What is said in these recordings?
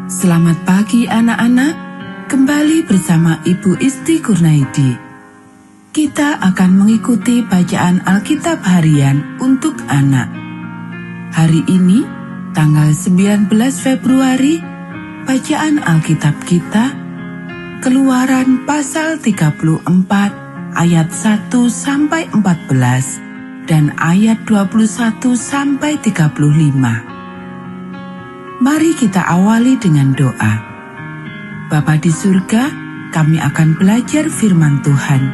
Selamat pagi anak-anak, kembali bersama Ibu Isti Kurnaidi. Kita akan mengikuti bacaan Alkitab harian untuk anak. Hari ini, tanggal 19 Februari, bacaan Alkitab kita, Keluaran pasal 34 ayat 1-14 dan ayat 21-35. Mari kita awali dengan doa. Bapa di surga, kami akan belajar firman Tuhan.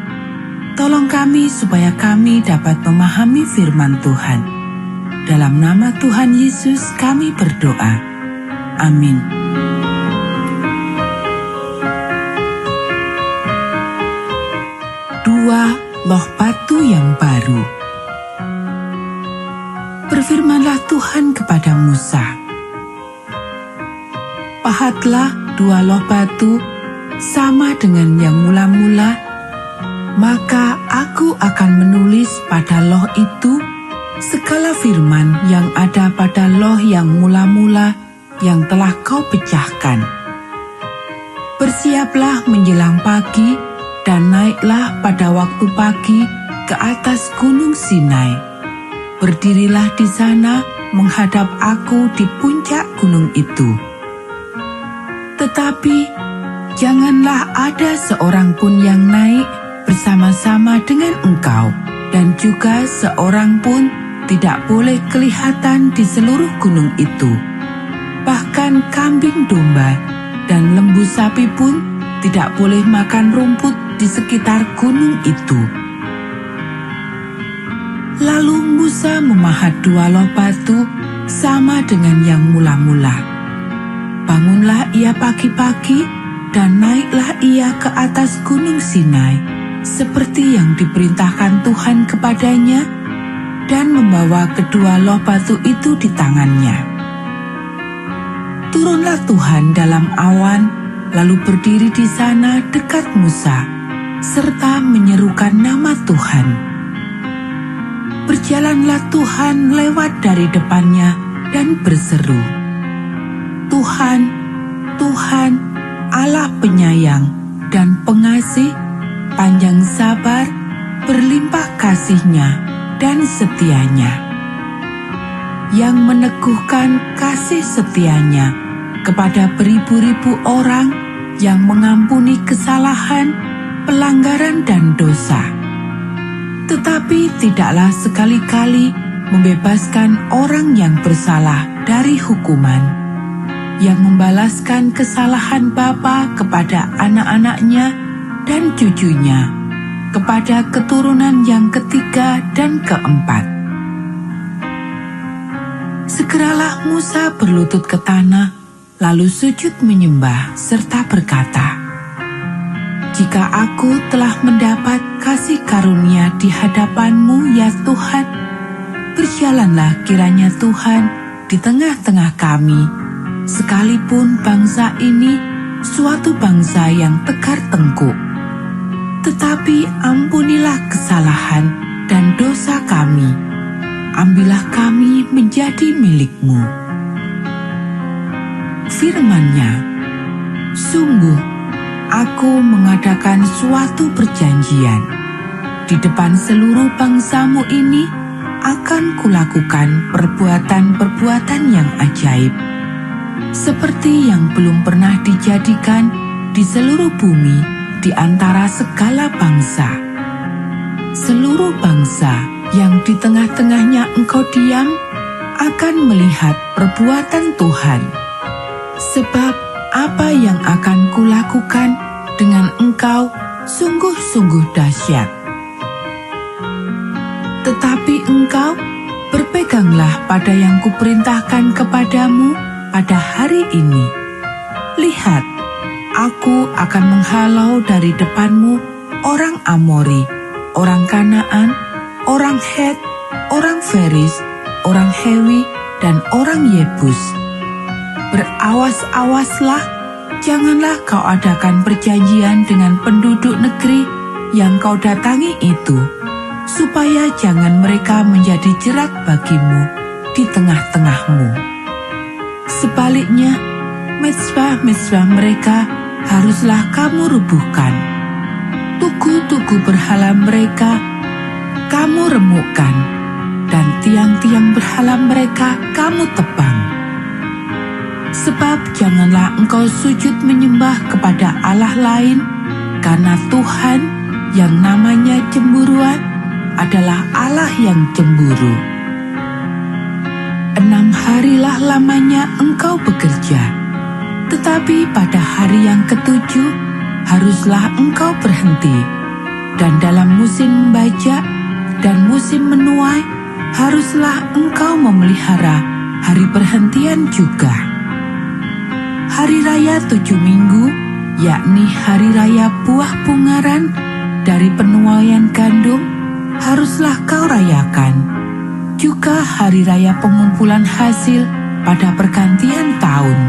Tolong kami supaya kami dapat memahami firman Tuhan. Dalam nama Tuhan Yesus kami berdoa. Amin. Dua loh batu yang baru. Berfirmanlah Tuhan kepada Musa, pahatlah 2 loh batu sama dengan yang mula-mula, maka aku akan menulis pada loh itu segala firman yang ada pada loh yang mula-mula yang telah kau pecahkan. Bersiaplah menjelang pagi dan naiklah pada waktu pagi ke atas gunung Sinai. Berdirilah di sana menghadap aku di puncak gunung itu. Tetapi janganlah ada seorang pun yang naik bersama-sama dengan engkau, dan juga seorang pun tidak boleh kelihatan di seluruh gunung itu. Bahkan kambing domba dan lembu sapi pun tidak boleh makan rumput di sekitar gunung itu. Lalu Musa memahat 2 loh batu sama dengan yang mula-mula. Bangunlah ia pagi-pagi dan naiklah ia ke atas gunung Sinai, seperti yang diperintahkan Tuhan kepadanya, dan membawa kedua loh batu itu di tangannya. Turunlah Tuhan dalam awan, lalu berdiri di sana dekat Musa, serta menyerukan nama Tuhan. Berjalanlah Tuhan lewat dari depannya dan berseru, Tuhan, Tuhan, Allah penyayang dan pengasih, panjang sabar, berlimpah kasih-Nya dan setia-Nya, yang meneguhkan kasih setia-Nya kepada beribu-ribu orang, yang mengampuni kesalahan, pelanggaran dan dosa. Tetapi tidaklah sekali-kali membebaskan orang yang bersalah dari hukuman, yang membalaskan kesalahan bapa kepada anak-anaknya dan cucunya, kepada keturunan yang ketiga dan keempat. Segeralah Musa berlutut ke tanah, lalu sujud menyembah serta berkata, jika aku telah mendapat kasih karunia di hadapan-Mu ya Tuhan, berjalanlah kiranya Tuhan di tengah-tengah kami, sekalipun bangsa ini suatu bangsa yang tegar tengkuk. Tetapi ampunilah kesalahan dan dosa kami, ambillah kami menjadi milik-Mu. Firman-Nya, sungguh aku mengadakan suatu perjanjian. Di depan seluruh bangsa-Mu ini akan kulakukan perbuatan-perbuatan yang ajaib, seperti yang belum pernah dijadikan di seluruh bumi di antara segala bangsa. Seluruh bangsa yang di tengah-tengahnya engkau diam akan melihat perbuatan Tuhan. Sebab apa yang akan kulakukan dengan engkau sungguh-sungguh dahsyat. Tetapi engkau berpeganglah pada yang kuperintahkan kepadamu pada hari ini. Lihat, aku akan menghalau dari depanmu orang Amori, orang Kanaan, orang Het, orang Feris, orang Hewi, dan orang Yebus. Berawas-awaslah, janganlah kau adakan perjanjian dengan penduduk negeri yang kau datangi itu, supaya jangan mereka menjadi jerat bagimu di tengah-tengahmu. Sebaliknya, mezbah-mezbah mereka haruslah kamu rubuhkan. Tugu-tugu berhala mereka kamu remukkan, dan tiang-tiang berhala mereka kamu tebang. Sebab janganlah engkau sujud menyembah kepada Allah lain, karena Tuhan yang namanya cemburuan adalah Allah yang cemburu. 6 harilah lamanya engkau bekerja, tetapi pada hari yang ke-7 haruslah engkau berhenti, dan dalam musim membajak dan musim menuai haruslah engkau memelihara hari perhentian juga. Hari raya 7 minggu, yakni hari raya buah pungaran dari penuaian gandum, haruslah kau rayakan. Juga hari raya pengumpulan hasil pada pergantian tahun.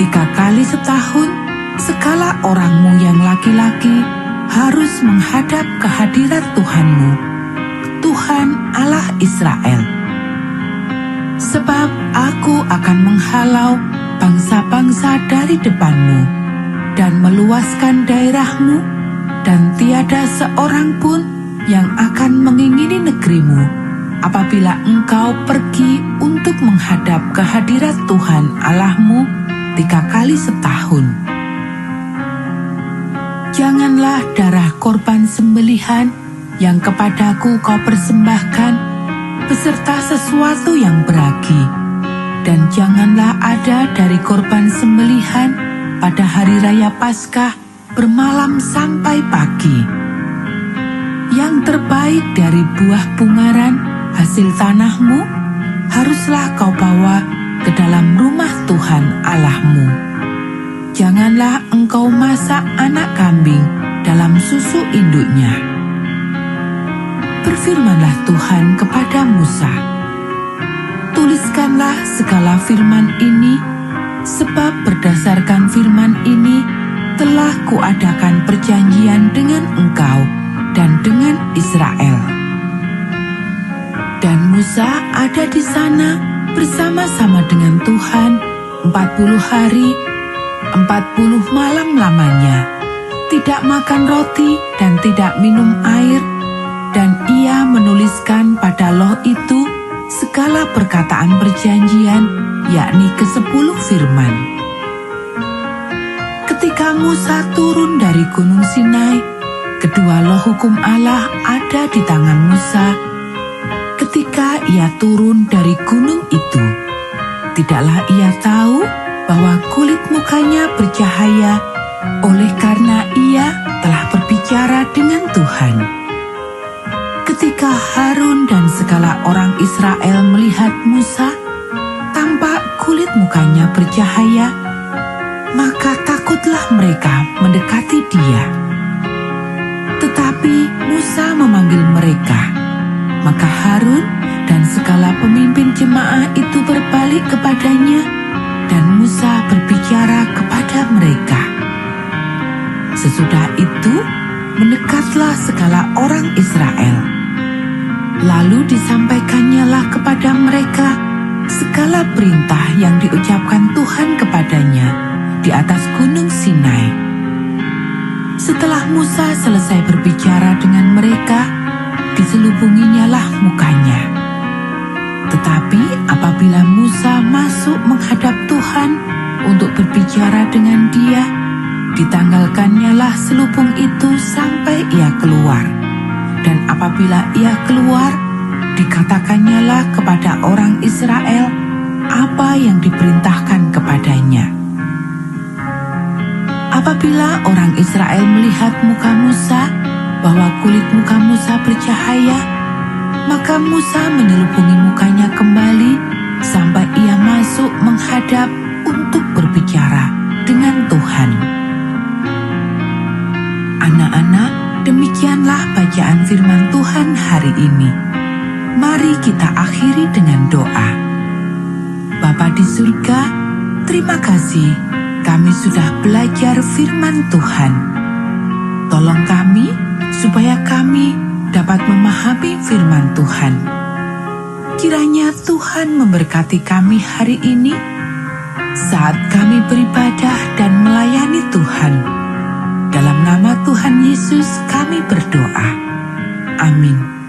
3 kali setahun, segala orangmu yang laki-laki harus menghadap ke hadirat Tuhanmu, Tuhan Allah Israel. Sebab aku akan menghalau bangsa-bangsa dari depanmu dan meluaskan daerahmu, dan tiada seorang pun yang akan mengingini negerimu apabila engkau pergi untuk menghadap ke hadirat Tuhan Allahmu 3 kali setahun. Janganlah darah korban sembelihan yang kepadaku kau persembahkan beserta sesuatu yang beragi, dan janganlah ada dari korban sembelihan pada hari raya Paskah bermalam sampai pagi. Yang terbaik dari buah pungaran hasil tanahmu haruslah kau bawa ke dalam rumah Tuhan Allahmu. Janganlah engkau masak anak kambing dalam susu induknya. Berfirmanlah Tuhan kepada Musa, tuliskanlah segala firman ini, sebab berdasarkan firman ini telah kuadakan perjanjian dengan engkau dan dengan Israel. Dan Musa ada di sana bersama-sama dengan Tuhan 40 hari, 40 malam lamanya, tidak makan roti dan tidak minum air, dan ia menuliskan pada loh itu segala perkataan perjanjian, yakni ke-10 firman. Ketika Musa turun dari Gunung Sinai, kedua loh hukum Allah ada di tangan Musa. Ketika ia turun dari gunung itu, tidaklah ia tahu bahwa kulit mukanya bercahaya oleh karena ia telah berbicara dengan Tuhan. Ketika Harun dan segala orang Israel melihat Musa, tampak kulit mukanya bercahaya, maka takutlah mereka mendekati dia. Tetapi Musa memanggil mereka, maka Harun dan segala pemimpin jemaah itu berbalik kepadanya, dan Musa berbicara kepada mereka. Sesudah itu, mendekatlah segala orang Israel. Lalu disampaikannyalah kepada mereka segala perintah yang diucapkan Tuhan kepadanya di atas gunung Sinai. Setelah Musa selesai berbicara dengan mereka, diselubunginyalah mukanya. Tetapi apabila Musa masuk menghadap Tuhan untuk berbicara dengan dia, ditanggalkannyalah selubung itu sampai ia keluar. Dan apabila ia keluar, dikatakannyalah kepada orang Israel apa yang diperintahkan kepadanya. Apabila orang Israel melihat muka Musa, bahwa kulit muka Musa bercahaya, maka Musa menyelubungi mukanya kembali sampai ia masuk menghadap untuk berbicara dengan Tuhan. Anak-anak, demikianlah bacaan firman Tuhan hari ini. Mari kita akhiri dengan doa. Bapa di surga, terima kasih kami sudah belajar firman Tuhan. Tolong kami supaya kami dapat memahami firman Tuhan. Kiranya Tuhan memberkati kami hari ini, saat kami beribadah dan melayani Tuhan. Dalam nama Tuhan Yesus kami berdoa. Amin.